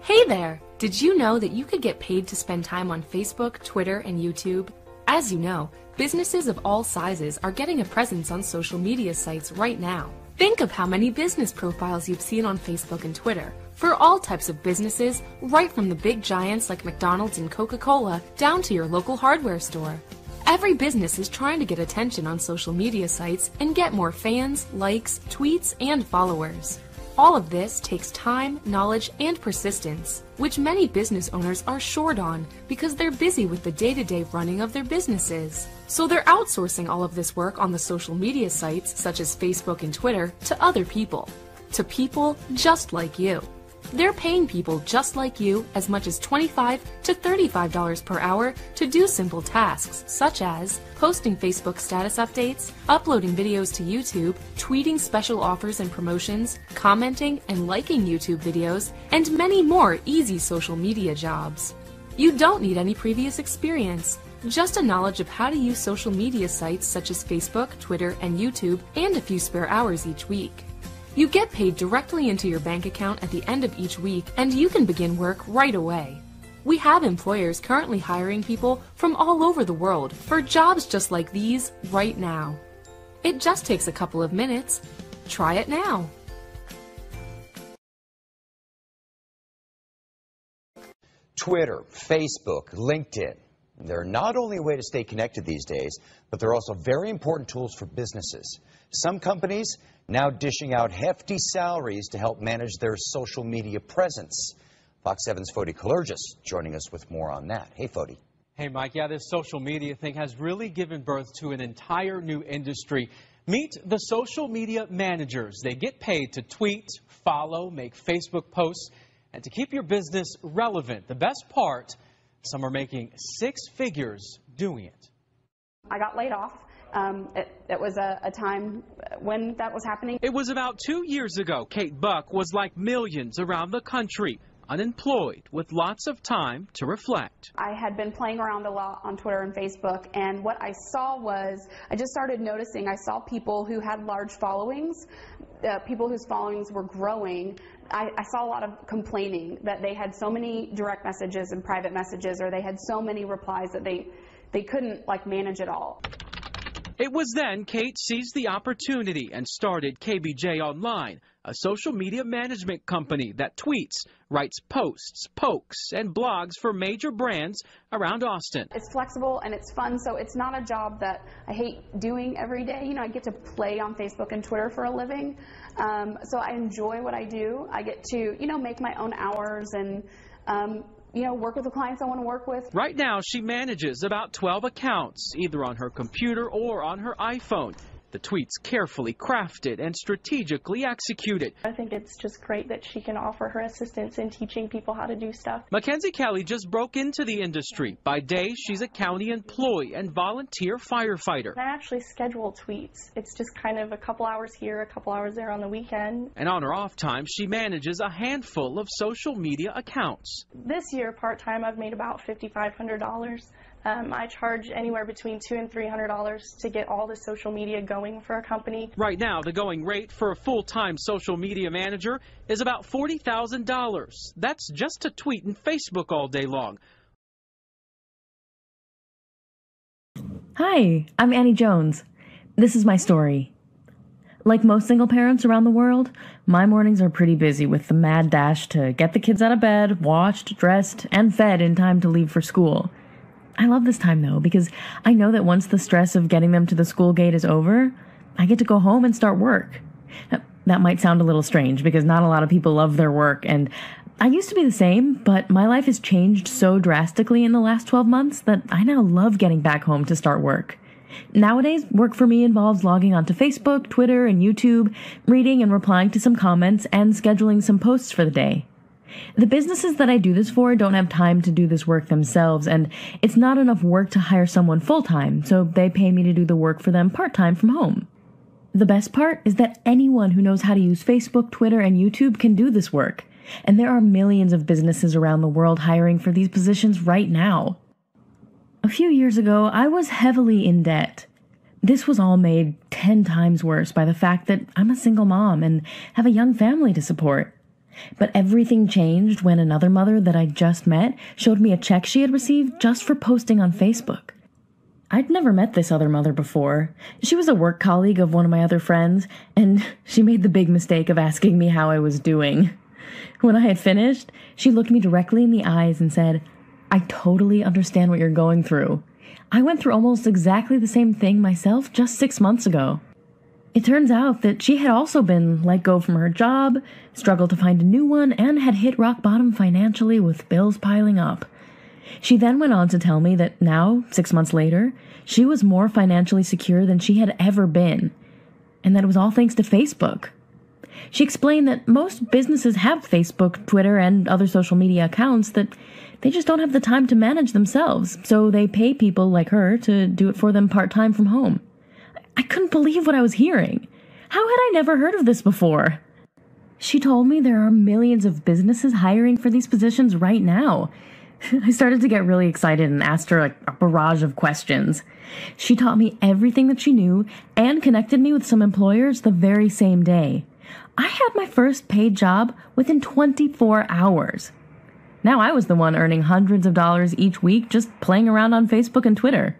Hey there! Did you know that you could get paid to spend time on Facebook, Twitter, and YouTube? As you know, businesses of all sizes are getting a presence on social media sites right now. Think of how many business profiles you've seen on Facebook and Twitter for all types of businesses, right from the big giants like McDonald's and Coca-Cola down to your local hardware store. Every business is trying to get attention on social media sites and get more fans, likes, tweets, and followers. All of this takes time, knowledge, and persistence, which many business owners are short on because they're busy with the day-to-day running of their businesses. So they're outsourcing all of this work on the social media sites such as Facebook and Twitter to other people. To people just like you. They're paying people just like you as much as $25 to $35 per hour to do simple tasks such as posting Facebook status updates, uploading videos to YouTube, tweeting special offers and promotions, commenting and liking YouTube videos, and many more easy social media jobs. You don't need any previous experience, just a knowledge of how to use social media sites such as Facebook, Twitter, and YouTube, and a few spare hours each week. You get paid directly into your bank account at the end of each week, and you can begin work right away. We have employers currently hiring people from all over the world for jobs just like these right now. It just takes a couple of minutes. Try it now. Twitter, Facebook, LinkedIn. They're not only a way to stay connected these days, but they're also very important tools for businesses. Some companies now dishing out hefty salaries to help manage their social media presence. Fox 7's Fody Kalergis joining us with more on that. Hey, Fody. Hey, Mike. Yeah, this social media thing has really given birth to an entire new industry. Meet the social media managers. They get paid to tweet, follow, make Facebook posts, and to keep your business relevant. The best part, some are making six figures doing it. I got laid off. It was a time when that was happening. It was about 2 years ago. Kate Buck was like millions around the country, unemployed with lots of time to reflect. I had been playing around a lot on Twitter and Facebook, and what I saw was, I just started noticing, I saw people who had large followings, people whose followings were growing. I saw a lot of complaining that they had so many direct messages and private messages, or they had so many replies that they couldn't manage it all. It was then Kate seized the opportunity and started KBJ Online, a social media management company that tweets, writes posts, pokes, and blogs for major brands around Austin. It's flexible and it's fun, so it's not a job that I hate doing every day. You know, I get to play on Facebook and Twitter for a living, so I enjoy what I do. I get to, make my own hours and work with the clients I want to work with. Right now, she manages about 12 accounts, either on her computer or on her iPhone. The tweets carefully crafted and strategically executed. I think it's just great that she can offer her assistance in teaching people how to do stuff. Mackenzie Kelly just broke into the industry. By day, she's a county employee and volunteer firefighter. I actually schedule tweets. It's just kind of a couple hours here, a couple hours there on the weekend. And on her off time, she manages a handful of social media accounts. This year, part-time, I've made about $5,500. I charge anywhere between $200 and $300 to get all the social media going for a company. Right now, the going rate for a full-time social media manager is about $40,000. That's just to tweet and Facebook all day long. Hi, I'm Annie Jones. This is my story. Like most single parents around the world, my mornings are pretty busy with the mad dash to get the kids out of bed, washed, dressed, and fed in time to leave for school. I love this time, though, because I know that once the stress of getting them to the school gate is over, I get to go home and start work. That might sound a little strange, because not a lot of people love their work, and I used to be the same, but my life has changed so drastically in the last 12 months that I now love getting back home to start work. Nowadays, work for me involves logging onto Facebook, Twitter, and YouTube, reading and replying to some comments, and scheduling some posts for the day. The businesses that I do this for don't have time to do this work themselves, and it's not enough work to hire someone full-time, so they pay me to do the work for them part-time from home. The best part is that anyone who knows how to use Facebook, Twitter, and YouTube can do this work, and there are millions of businesses around the world hiring for these positions right now. A few years ago, I was heavily in debt. This was all made 10 times worse by the fact that I'm a single mom and have a young family to support. But everything changed when another mother that I just met showed me a check she had received just for posting on Facebook. I'd never met this other mother before. She was a work colleague of one of my other friends, and she made the big mistake of asking me how I was doing. When I had finished, she looked me directly in the eyes and said, "I totally understand what you're going through. I went through almost exactly the same thing myself just 6 months ago." It turns out that she had also been let go from her job, struggled to find a new one, and had hit rock bottom financially with bills piling up. She then went on to tell me that now, 6 months later, she was more financially secure than she had ever been, and that it was all thanks to Facebook. She explained that most businesses have Facebook, Twitter, and other social media accounts that they just don't have the time to manage themselves, so they pay people like her to do it for them part-time from home. I couldn't believe what I was hearing. How had I never heard of this before? She told me there are millions of businesses hiring for these positions right now. I started to get really excited and asked her a barrage of questions. She taught me everything that she knew and connected me with some employers the very same day. I had my first paid job within 24 hours. Now I was the one earning hundreds of dollars each week just playing around on Facebook and Twitter.